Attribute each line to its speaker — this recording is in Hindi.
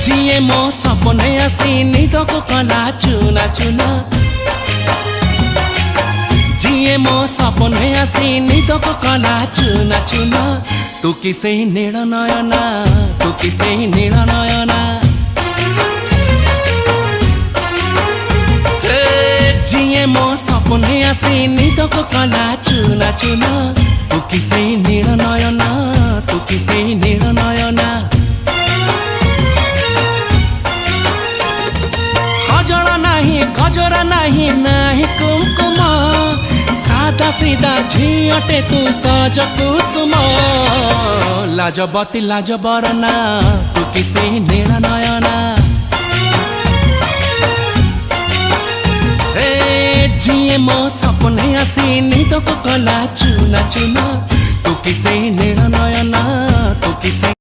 Speaker 1: जिए मो सपने आसी निदको कला चुना चुना जिए मो सपने आसी निदको कला चुना चुना तू किसे नील नयना तू किसे नील नयना जिए मो सपने आसी निदको कला चुना चुना तू किसे नील नयना तू किसे नील नयना गजरा नहीं नहीं कुमकुम सादा सीधा झीटे तू सज कुसुम लाजबती लाज बरना तू किसे नील नयना जिए मो सपने आसी निदको कला चुना चुना तू किसे नील नयना तू किसे